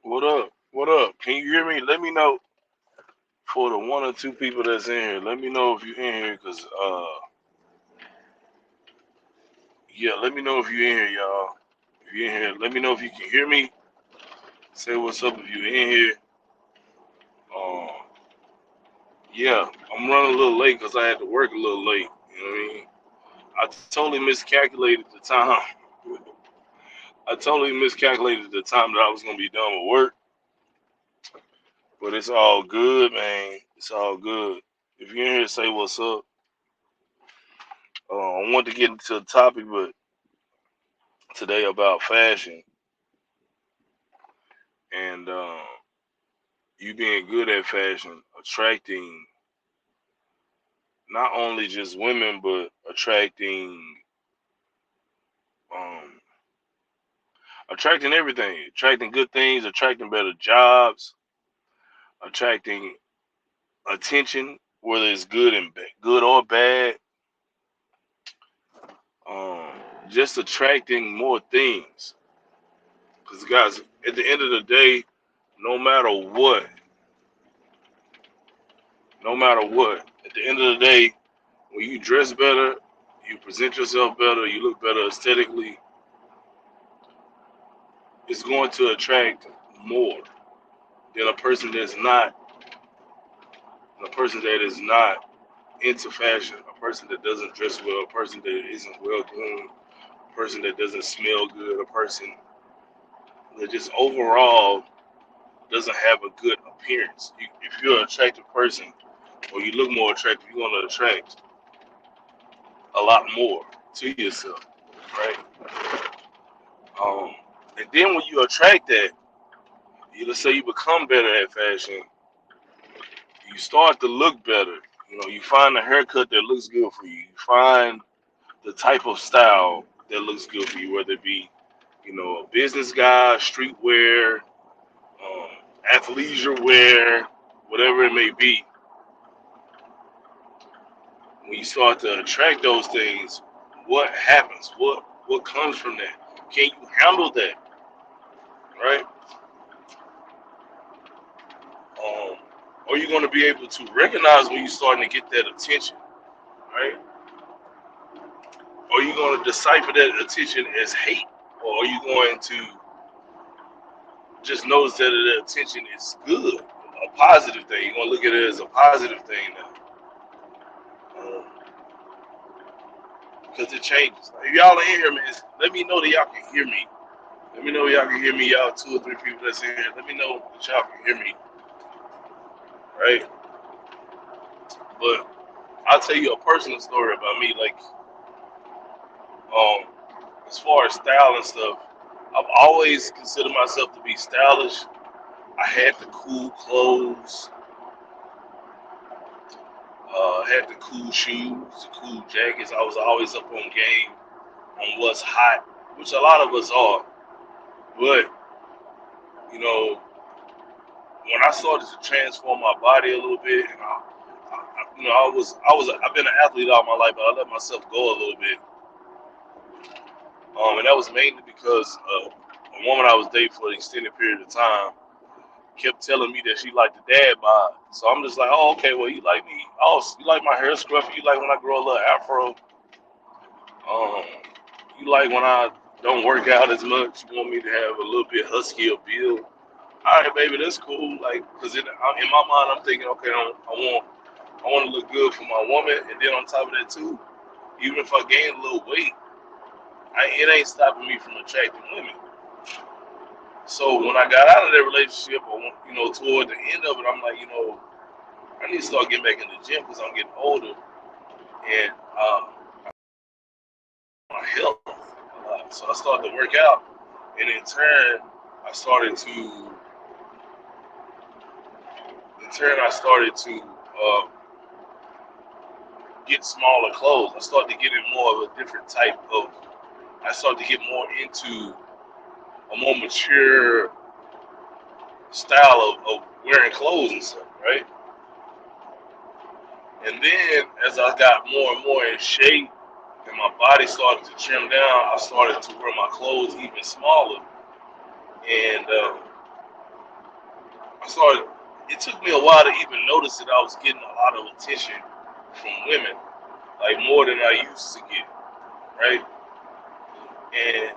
What up? What up? Can you hear me? Let me know for the one or two people that's in here. Let me know if you're in here, cause yeah, let me know if you're in here, y'all. If you're in here, let me know if you can hear me. Say what's up if you're in here. Um, yeah, I'm running a little late cause I had to work a little late. You know what I mean? I totally miscalculated the time. I totally miscalculated the time that I was gonna be done with work, but it's all good, man. It's all good. If you're in here, say what's up. I want to get into the topic, but today about fashion and you being good at fashion, attracting not only just women, but um, attracting everything, attracting good things, attracting better jobs, attracting attention, whether it's good or bad, um, just attracting more things. Because guys, at the end of the day, no matter what, no matter what, at the end of the day, when you dress better, you present yourself better, you look better aesthetically, it's going to attract more than a person that is not into fashion, a person that doesn't dress well, a person that isn't well groomed, a person that doesn't smell good, a person that just overall doesn't have a good appearance. If you're an attractive person or you look more attractive, you're going to attract a lot more to yourself, right? Um, and then when you attract that, let's say you become better at fashion, you start to look better. You know, you find a haircut that looks good for you. You find the type of style that looks good for you, whether it be, a business guy, streetwear, um, athleisure wear, whatever it may be. When you start to attract those things, what happens? What comes from that? Can you handle that? Right? Um, are you going to be able to recognize when you're starting to get that attention? Right? Are you going to decipher that attention as hate, or are you going to just notice that the attention is good, a positive thing? You're going to look at it as a positive thing now, because it changes. Like, if y'all are in here, man, let me know that y'all can hear me. Let me know y'all can hear me. Y'all two or three people that's in here. Let me know that y'all can hear me, right? But I'll tell you a personal story about me. Like, um, as far as style and stuff, I've always considered myself to be stylish. I had the cool clothes, had the cool shoes, the cool jackets. I was always up on game on what's hot, which a lot of us are. But you know, when I started to transform my body a little bit, and I've been an athlete all my life, but I let myself go a little bit, and that was mainly because a woman I was dating for an extended period of time kept telling me that she liked the dad bod. So I'm just like, oh, okay, well, you like me. Oh, you like my hair scruffy. You like when I grow a little afro. Um, you like when I don't work out as much. You want me to have a little bit huskier build. All right, baby, that's cool. Like, cause in my mind, I'm thinking, okay, I want to look good for my woman, and then on top of that too, even if I gain a little weight, it ain't stopping me from attracting women. So when I got out of that relationship, or toward the end of it, I'm like, I need to start getting back in the gym because I'm getting older, and my health. So I started to work out, and I started to, I started to get smaller clothes. I started to get in more of a different type of. I started to get more into a more mature style of wearing clothes and stuff, right? And then as I got more and more in shape and my body started to trim down, I started to wear my clothes even smaller. And I started. It took me a while to even notice that I was getting a lot of attention from women, like more than I used to get, right? And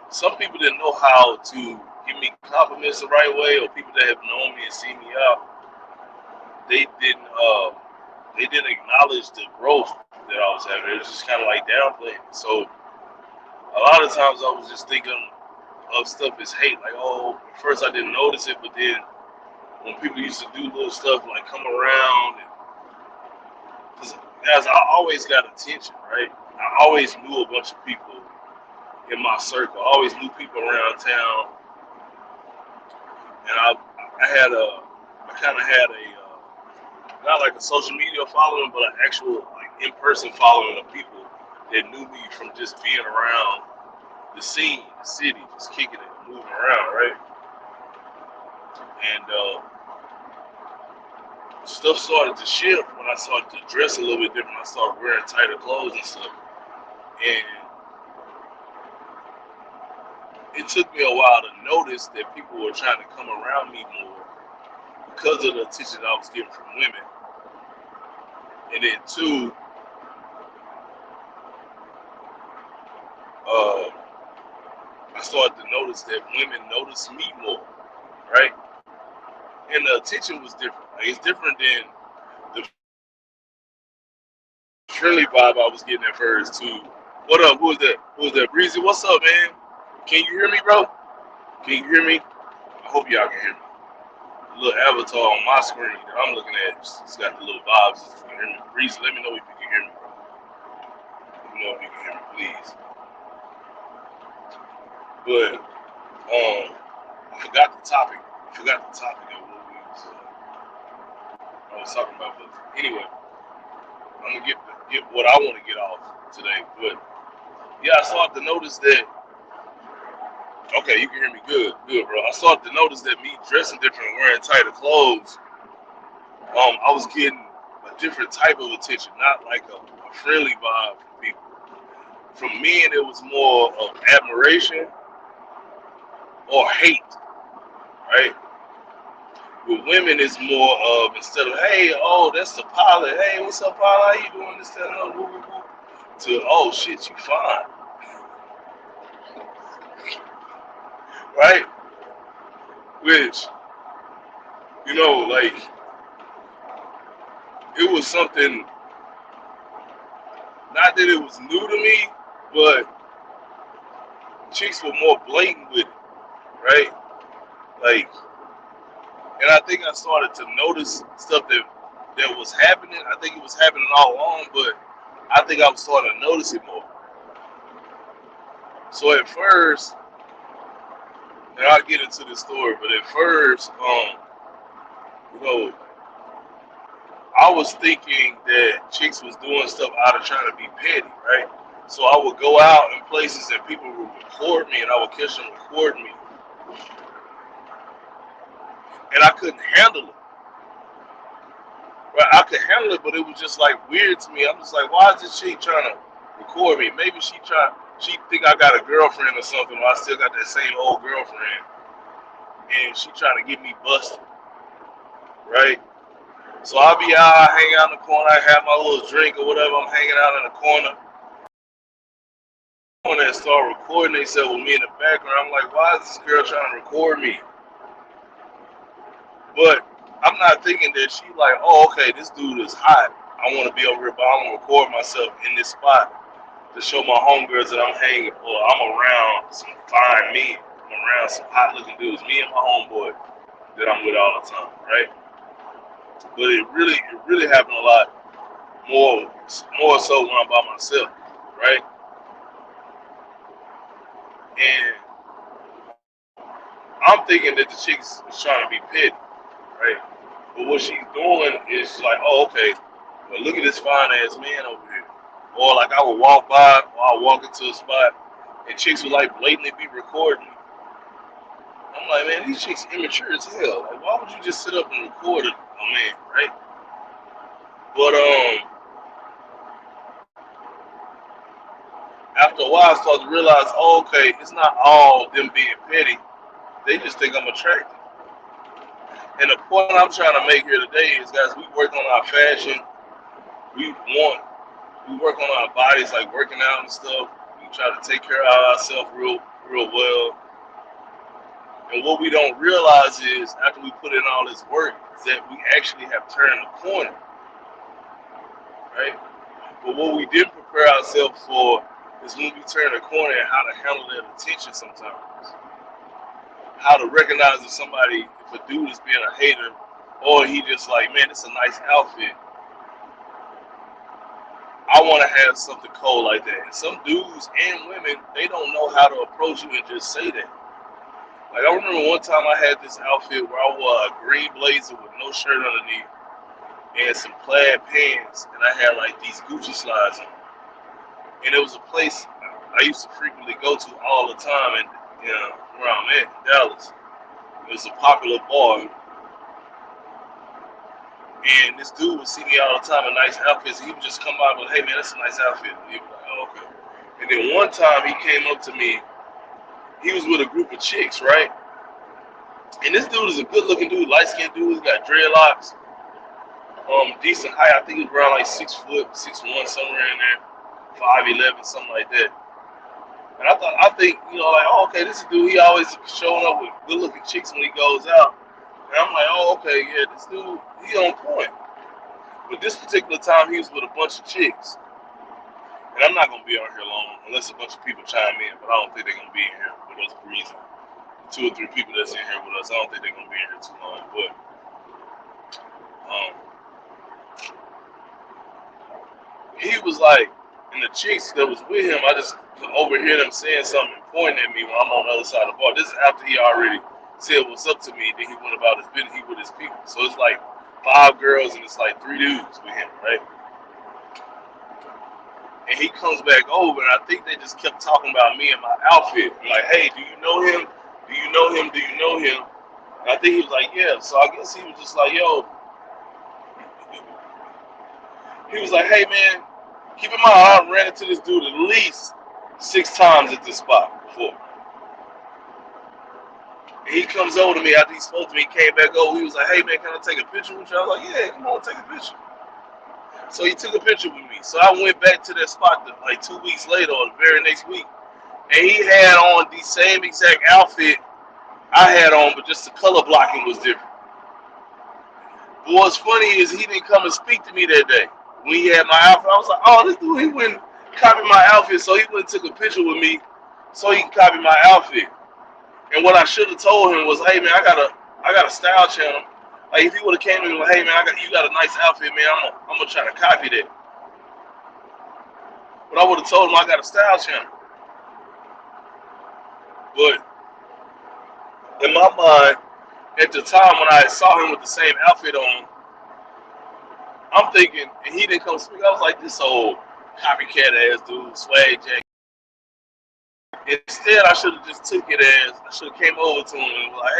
some people didn't know how to give me compliments the right way, or people that have known me and seen me out, they didn't. They didn't acknowledge the growth that I was having. It was just kind of like downplaying. So a lot of times I was just thinking of stuff as hate. Like, oh, at first I didn't notice it, but then when people used to do little stuff like come around, and cause guys, I always got attention, right? I always knew a bunch of people in my circle. I always knew people around town, and I kind of had a, not like a social media following, but an actual like in-person following of people that knew me from just being around the scene, the city, just kicking it, moving around, right? And stuff started to shift when I started to dress a little bit different. I started wearing tighter clothes and stuff. And it took me a while to notice that people were trying to come around me more because of the attention I was getting from women. And then two, uh, I started to notice that women noticed me more, right? And the attention was different. Like, it's different than the friendly vibe I was getting at first too. What up? Who is that? Who is that? Breezy, what's up, man? Can you hear me, bro? Can you hear me? I hope y'all can hear me. The little avatar on my screen that I'm looking at, it's got the little vibes. If you can hear me. Breezy, let me know if you can hear me, bro. Let me know if you can hear me, please. But I forgot the topic. I forgot the topic of what I was talking about. But anyway, I'm gonna get what I want to get off today. But yeah, I started to notice that. Okay, you can hear me good, bro. I started to notice that me dressing different, wearing tighter clothes, I was getting a different type of attention, not like a friendly vibe from people. From men, it was more of admiration or hate, right? With women, it's more of, instead of, hey, oh, that's the pilot. Hey, what's up, pilot? How you doing? This, that, and other, woo, woo, woo. To, oh, shit, you fine, right? Which, like, it was something, not that it was new to me, but chicks were more blatant with it, right? Like, and I think I started to notice stuff that was happening. I think it was happening all along, but I think I was starting to notice it more. So at first, and I'll get into this story, but at first, you know, I was thinking that chicks was doing stuff out of trying to be petty, right? So I would go out in places and people would record me, and I would catch them recording me, and I couldn't handle it. Right? I could handle it, but it was just like weird to me. I'm just like, why is this chick trying to record me? Maybe she think I got a girlfriend or something, or I still got that same old girlfriend, and she trying to get me busted, right? So I'll be out, I hang out in the corner, I have my little drink or whatever. I'm hanging out in the corner. And start recording themselves with me in the background. I'm like, why is this girl trying to record me? But I'm not thinking that she like, oh, okay, this dude is hot. I want to be over here, but I want to record myself in this spot to show my homegirls that I'm hanging, or I'm around some fine men. I'm around some hot looking dudes. Me and my homeboy that I'm with all the time, right? But it really happened a lot more so when I'm by myself, right? And I'm thinking that the chick is trying to be petty, right? But what she's doing is like, oh, okay, well, look at this fine ass man over here. Or like I would walk by, or I would walk into a spot, and chicks would like blatantly be recording me. I'm like, man, these chicks immature as hell. Like, why would you just sit up and record a man, right? But after a while, I started to realize, oh, okay, it's not all them being petty. They just think I'm attractive. And the point I'm trying to make here today is, guys, we work on our fashion. We want, we work on our bodies, like working out and stuff. We try to take care of ourselves real well. And what we don't realize is, after we put in all this work, is that we actually have turned the corner, right? But what we didn't prepare ourselves for is when we turn the corner and how to handle that attention sometimes. How to recognize if somebody, if a dude is being a hater, or he just like, man, it's a nice outfit. I want to have something cold like that. And some dudes and women, they don't know how to approach you and just say that. Like, I remember one time I had this outfit where I wore a green blazer with no shirt underneath and some plaid pants, and I had like these Gucci slides on. And it was a place I used to frequently go to all the time, and where I'm at in Dallas. It was a popular bar, and this dude would see me all the time in nice outfits, and he would just come by and go, hey man, that's a nice outfit. And he was like, oh, okay. And then one time he came up to me, he was with a group of chicks, right? And this dude is a good looking dude, light skinned dude, he's got dreadlocks, decent height, I think he was around like 6 foot, 6'1", somewhere in there, 5'11", something like that. And I think, like, oh, okay, this dude, he always showing up with good looking chicks when he goes out. And I'm like, oh, okay, yeah, this dude, he on point. But this particular time, he was with a bunch of chicks. And I'm not going to be on here long unless a bunch of people chime in, but I don't think they're going to be in here with us for reason. 2 or 3 people that's in here with us, I don't think they're going to be in here too long. But he was like, and the chicks that was with him, I just could overhear them saying something and pointing at me when I'm on the other side of the bar. This is after he already said what's up to me, then he went about his business, he with his people. So it's like 5 girls and it's like 3 dudes with him, right? And he comes back over, and I think they just kept talking about me and my outfit. I'm like, hey, do you know him? Do you know him? Do you know him? And I think he was like, yeah. So I guess he was just like, yo. He was like, hey, man, keep in mind, I ran into this dude at least 6 times at this spot before. And he comes over to me after he spoke to me. He came back over. He was like, hey, man, can I take a picture with you? I was like, yeah, come on, take a picture. So he took a picture with me. So I went back to that spot like 2 weeks later or the very next week. And he had on the same exact outfit I had on, but just the color blocking was different. But what's funny is he didn't come and speak to me that day. When he had my outfit, I was like, oh, this dude, he went and copied my outfit. So he went and took a picture with me so he can copy my outfit. And what I should have told him was, hey, man, I got a style channel. Like, if he would have came to me and like, hey, man, you got a nice outfit, man, I'm going to try to copy that. But I would have told him I got a style channel. But in my mind, at the time when I saw him with the same outfit on, I'm thinking, and he didn't come speak, I was like, this old copycat ass dude, swag jack. Instead, I should have just took it as, I should have came over to him and was like,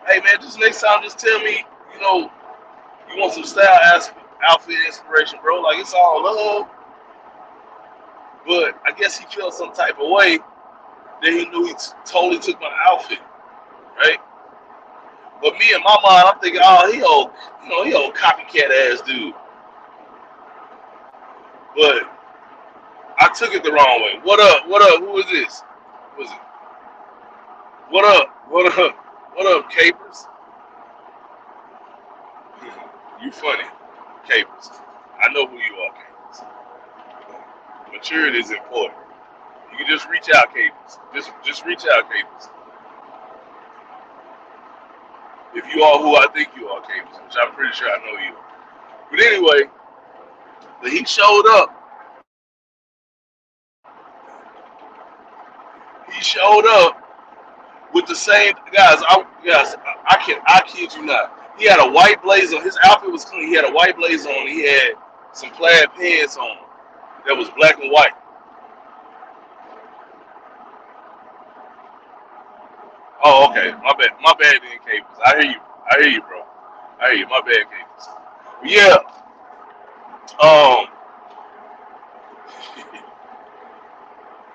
hey man, just next time, just tell me, you want some style outfit inspiration, bro. Like, it's all love. But I guess he felt some type of way that he knew he totally took my outfit, right? But me in my mind, I'm thinking, oh, he old copycat ass dude. But I took it the wrong way. What up? What up? Who is this? Who is it? What up? What up? What up, Capers? You funny, Capers. I know who you are, Capers. Maturity is important. You can just reach out, Capers. Just reach out, Capers. If you are who I think you are, Capers, which I'm pretty sure I know you are. But anyway, he showed up. He showed up with the same guys. I kid you not. He had a white blazer. His outfit was clean. He had a white blazer on. He had some plaid pants on that was black and white. Oh, okay. My bad, then, Capers. I hear you, bro. I hear you. My bad, Capers. Yeah.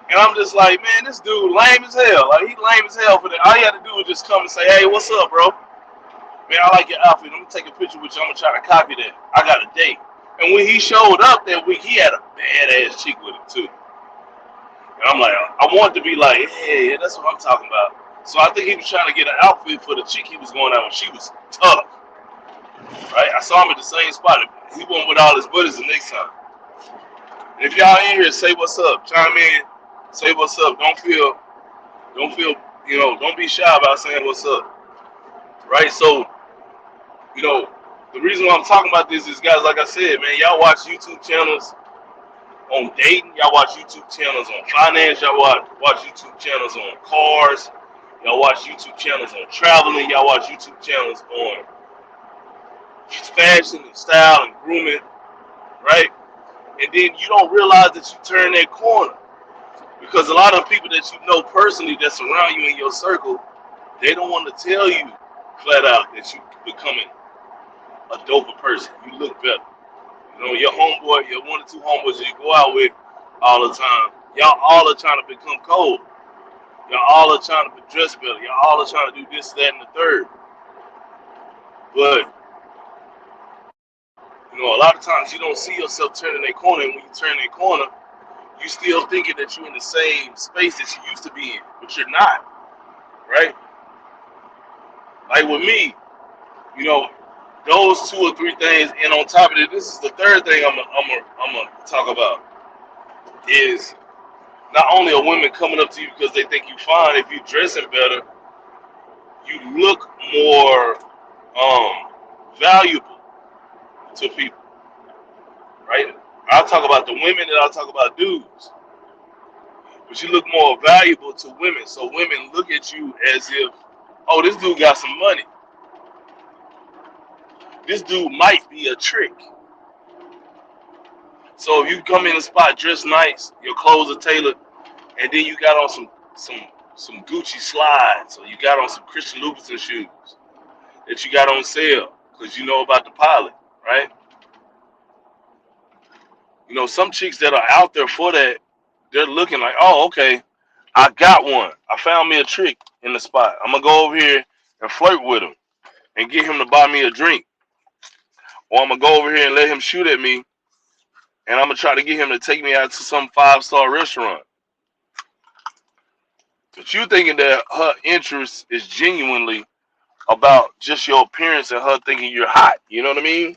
And I'm just like, man, this dude lame as hell. Like, he lame as hell for that. All you had to do was just come and say, hey, what's up, bro? Man, I like your outfit. I'm gonna take a picture with you. I'm gonna try to copy that. I got a date. And when he showed up that week, he had a badass chick with him too. And I'm like, I want to be like, hey, that's what I'm talking about. So I think he was trying to get an outfit for the chick he was going out with. She was tough, right? I saw him at the same spot. He went with all his buddies the next time. And if y'all in here, say what's up. Chime in, say what's up. Don't feel, don't be shy about saying what's up, right? So, you know, the reason why I'm talking about this is, guys, like I said, man, y'all watch YouTube channels on dating, y'all watch YouTube channels on finance, y'all watch YouTube channels on cars, y'all watch YouTube channels on traveling, y'all watch YouTube channels on fashion and style and grooming, right? And then you don't realize that you turn that corner. Because a lot of people that you know personally that surround you in your circle, they don't want to tell you flat out that you becoming a doper person. You look better. You know, your homeboy, your one or two homeboys that you go out with all the time, y'all all are trying to become cold. Y'all all are trying to dress better. Y'all all are trying to do this, that, and the third. But, you know, a lot of times you don't see yourself turning that corner. And when you turn that corner, you still thinking that you're in the same space that you used to be in, but you're not, right? Like with me, you know, those two or three things, and on top of it, this is the third thing I'm gonna talk about is not only are women coming up to you because they think you fine. If you dressing better, you look more valuable to people, right? I'll talk about the women and I'll talk about dudes, but you look more valuable to women. So women look at you as if, oh, this dude got some money. This dude might be a trick. So if you come in a spot dressed nice, your clothes are tailored, and then you got on some Gucci slides, or you got on some Christian Louboutin shoes that you got on sale because you know about the pilot, right? You know, some chicks that are out there for that, they're looking like, oh, okay, I got one. I found me a trick in the spot. I'm gonna go over here and flirt with him and get him to buy me a drink, or I'm gonna go over here and let him shoot at me, and I'm gonna try to get him to take me out to some 5-star restaurant. But you thinking that her interest is genuinely about just your appearance and her thinking you're hot. You know what I mean?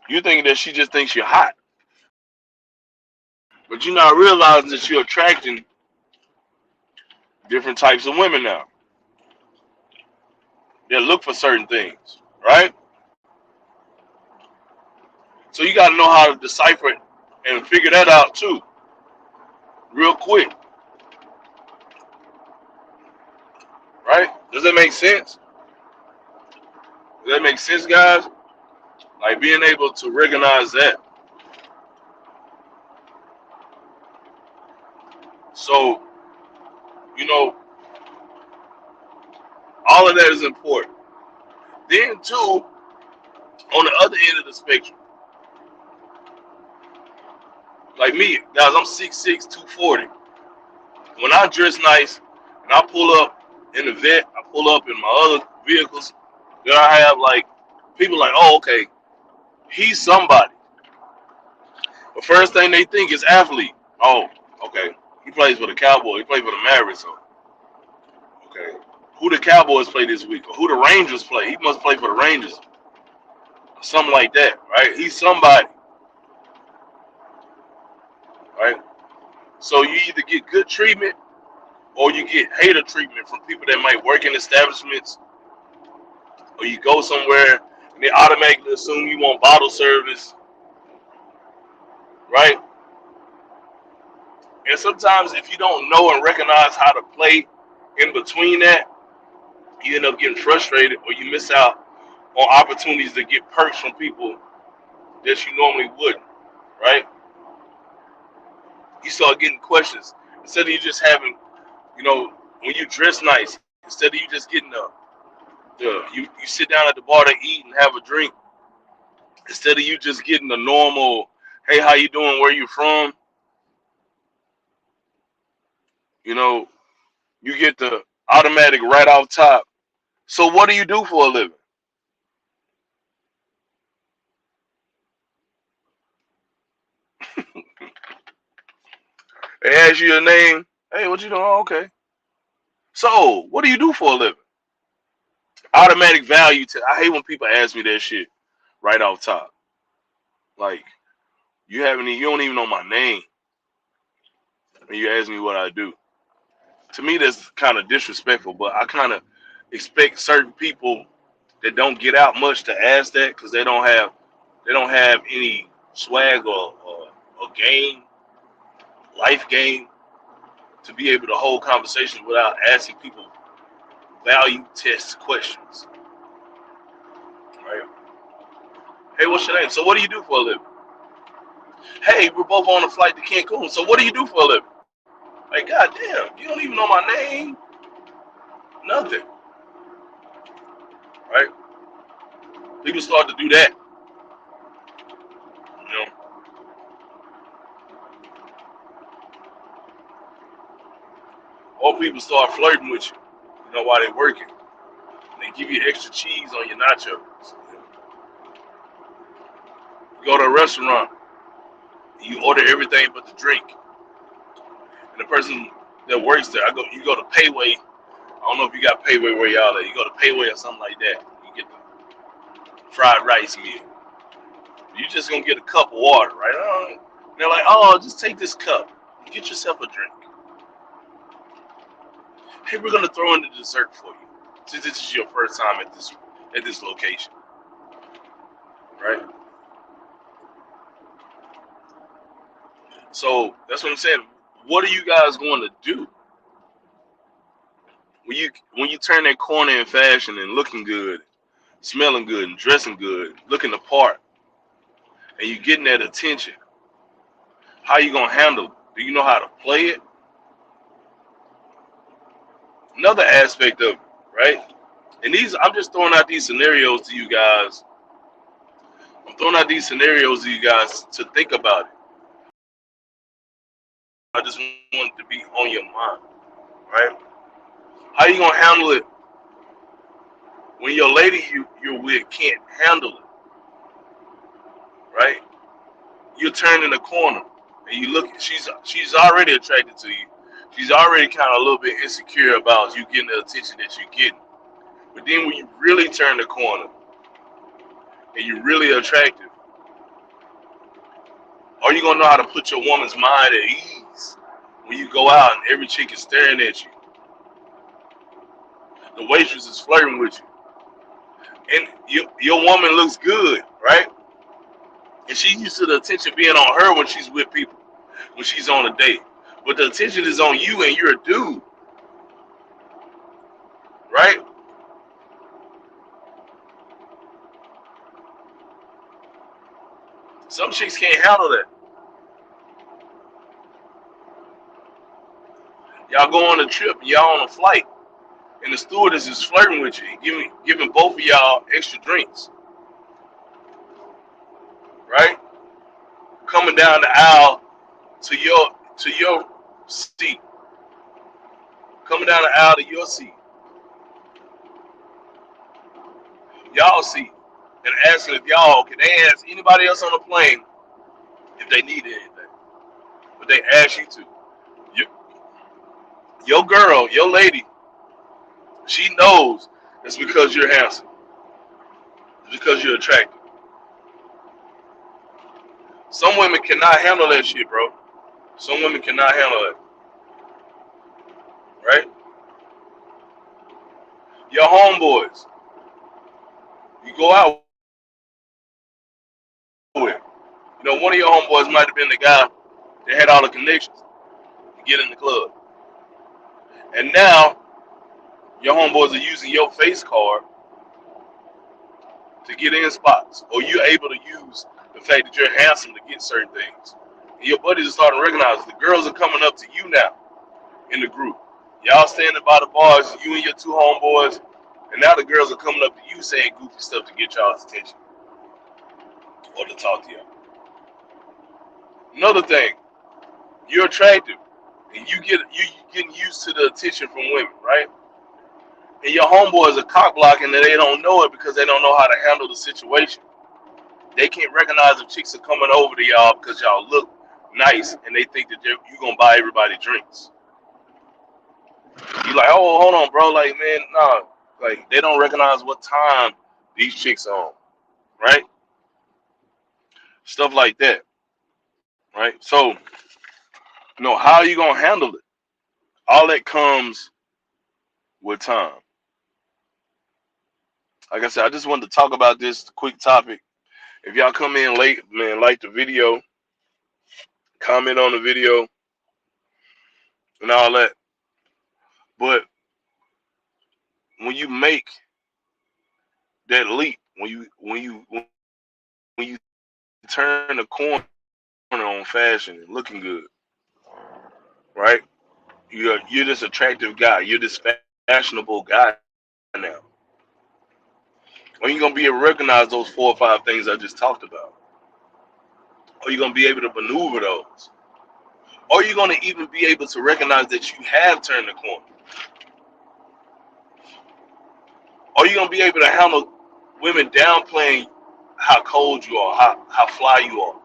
You thinking that she just thinks you're hot. But you're not realizing that you're attracting different types of women now. They look for certain things, right? So you got to know how to decipher it and figure that out too, real quick, right? Does that make sense? Does that make sense, guys? Like being able to recognize that. So, you know, all of that is important. Then, too, on the other end of the spectrum, like me, guys, I'm 6'6", 240. When I dress nice and I pull up in the vet, I pull up in my other vehicles that I have, like, people like, oh, okay, he's somebody. The first thing they think is athlete. Oh, okay, he plays for the Cowboys. He plays for the Mavericks. So, okay, who the Cowboys play this week? Or who the Rangers play? He must play for the Rangers. Or something like that, right? He's somebody, right? So you either get good treatment or you get hater treatment from people that might work in establishments, or you go somewhere and they automatically assume you want bottle service, right? And sometimes if you don't know and recognize how to play in between that, you end up getting frustrated or you miss out on opportunities to get perks from people that you normally wouldn't, right? You start getting questions. Instead of you just having, you know, when you dress nice, instead of you just getting you sit down at the bar to eat and have a drink, instead of you just getting the normal, hey, how you doing, where you from, you know, you get the Automatic right off top. So what do you do for a living? They ask you your name. Hey, what you doing? Oh, okay. So what do you do for a living? Automatic value to. I hate when people ask me that shit right off top. Like you don't even know my name, and you ask me what I do. To me, that's kind of disrespectful. But I kind of expect certain people that don't get out much to ask that because they don't have any swag or game, life game to be able to hold conversations without asking people value test questions. Right? Hey, what's your name? So what do you do for a living? Hey, we're both on a flight to Cancun. So what do you do for a living? Like, goddamn, you don't even know my name, nothing. Right? People start to do that. You know, or people start flirting with you. While they're working, they give you extra cheese on your nachos. You go to a restaurant, you order everything but the drink, and the person that works there, you go to Payway. I don't know if you got Payway where y'all at. You go to Payway or something like that. You get the fried rice meal. You just gonna get a cup of water, right? They're like, oh, just take this cup. Get yourself a drink. Hey, we're gonna throw in the dessert for you, since this is your first time at this location, right? So that's what I'm saying. What are you guys going to do when you turn that corner in fashion and looking good, smelling good, and dressing good, looking the part, and you getting that attention? How you gonna handle it? Do you know how to play it? Another aspect of it, right? And I'm just throwing out these scenarios to you guys. I'm throwing out these scenarios to you guys to think about it. I just want it to be on your mind, right? How you gonna handle it when your lady you're with can't handle it, right? You're turning the corner and you look. She's already attracted to you. She's already kind of a little bit insecure about you getting the attention that you're getting. But then when you really turn the corner and you're really attractive, are you gonna know how to put your woman's mind at ease when you go out and every chick is staring at you? The waitress is flirting with you, and your woman looks good, right? And she's used to the attention being on her when she's with people, when she's on a date. But the attention is on you, and you're a dude, right? Some chicks can't handle that. Y'all go on a trip, y'all on a flight, and the stewardess is flirting with you, and giving both of y'all extra drinks, right? Coming down the aisle to your seat, coming down the aisle to your seat, y'all seat, and asking if y'all can they ask anybody else on the plane if they need anything, but they ask you to. Your, your girl, your lady, she knows it's because you're handsome, it's because you're attractive. Some women cannot handle that shit, bro. Some women cannot handle it, right? Your homeboys, you go out with. One of your homeboys might have been the guy that had all the connections to get in the club. And now your homeboys are using your face card to get in spots. Or you're able to use the fact that you're handsome to get certain things. And your buddies are starting to recognize the girls are coming up to you now in the group. Y'all standing by the bars, you and your two homeboys, and now the girls are coming up to you saying goofy stuff to get y'all's attention or to talk to y'all. Another thing, you're attractive, and you getting used to the attention from women, right? and your homeboys are cock blocking and they don't know it because they don't know how to handle the situation. They can't recognize if chicks are coming over to y'all because y'all look nice and they think that you're gonna buy everybody drinks. You like, oh, hold on, bro. Like, man, nah. Like, they don't recognize what time these chicks are on, right? Stuff like that, right? So, how are you gonna handle it? All that comes with time. Like I said, I just wanted to talk about this quick topic. If y'all come in late, man, like the video, comment on the video, and all that. But when you make that leap, when you turn the corner on fashion and looking good, right? You're this attractive guy. You're this fashionable guy now. Are you gonna be able to recognize those 4 or 5 things I just talked about? Are you gonna be able to maneuver those? Are you gonna even be able to recognize that you have turned the corner? Are you gonna be able to handle women downplaying how cold you are, how fly you are,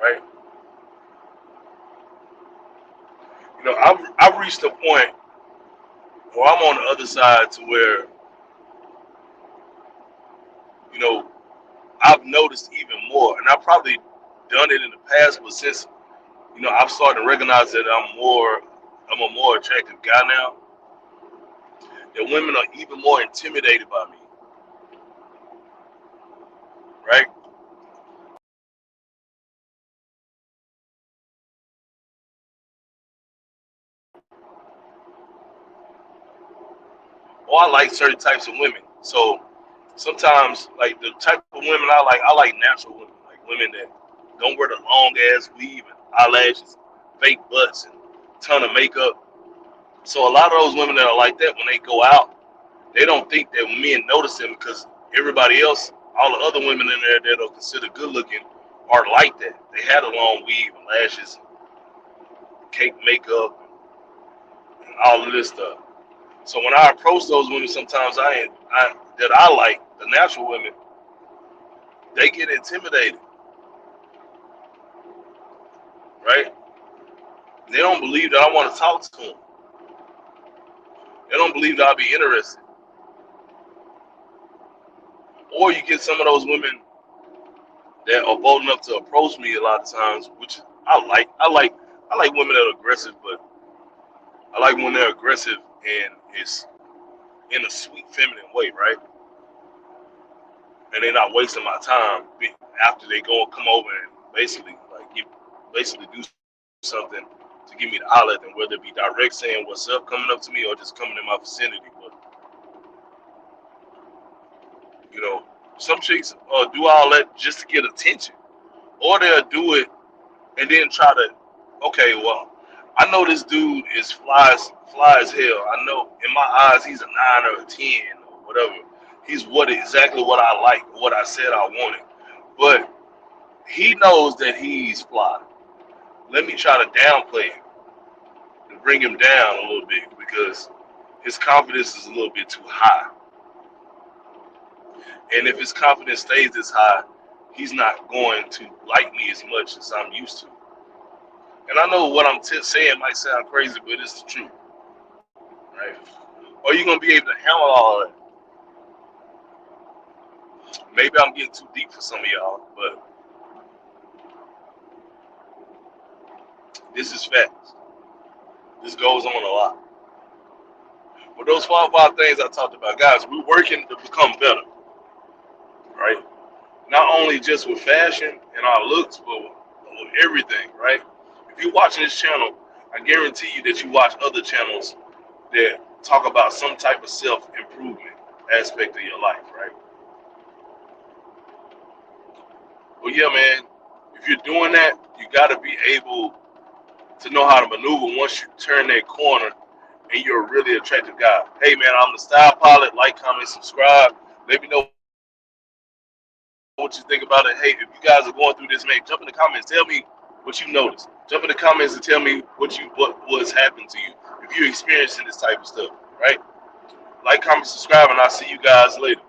right? I've reached a point where I'm on the other side to where you know I've noticed even more, and I've probably done it in the past, but since I've started to recognize that I'm a more attractive guy now, that women are even more intimidated by me, right? Or I like certain types of women. So sometimes, like the type of women I like natural women, like women that don't wear the long ass weave and eyelashes, fake butts, and ton of makeup. So a lot of those women that are like that, when they go out, they don't think that men notice them because everybody else, all the other women in there that are considered good looking, are like that. They had a long weave and lashes, cake makeup, and all of this stuff. So when I approach those women, sometimes that I like the natural women, they get intimidated, right? They don't believe that I want to talk to them. They don't believe that I'll be interested. Or you get some of those women that are bold enough to approach me a lot of times, which I like. I like women that are aggressive, but I like when they're aggressive and it's in a sweet, feminine way, right? And they're not wasting my time after they go and come over and basically do something to give me the holler at them, whether it be direct saying what's up, coming up to me, or just coming in my vicinity. But you know, some chicks do all that just to get attention, or they'll do it and then try to, okay, well, I know this dude is fly as hell. I know in my eyes he's a 9 or a 10 or whatever. He's exactly what I like, what I said I wanted. But he knows that he's fly. Let me try to downplay him and bring him down a little bit because his confidence is a little bit too high. And if his confidence stays this high, he's not going to like me as much as I'm used to. And I know what I'm saying might sound crazy, but it's the truth, right? Are you going to be able to handle all of that? Maybe I'm getting too deep for some of y'all, but this is facts. This goes on a lot. But those 5 things I talked about, guys, we're working to become better, right? Not only just with fashion and our looks, but with everything, right? If you're watching this channel, I guarantee you that you watch other channels that talk about some type of self-improvement aspect of your life, right? Well, yeah, man, if you're doing that, you got to be able to know how to maneuver once you turn that corner and you're a really attractive guy. Hey, man, I'm the Style Pilot. Like, comment, subscribe. Let me know what you think about it. Hey, if you guys are going through this, man, jump in the comments. Tell me what you noticed. Jump in the comments and tell me what's happened to you. if you're experiencing this type of stuff, right? Like, comment, subscribe, and I'll see you guys later.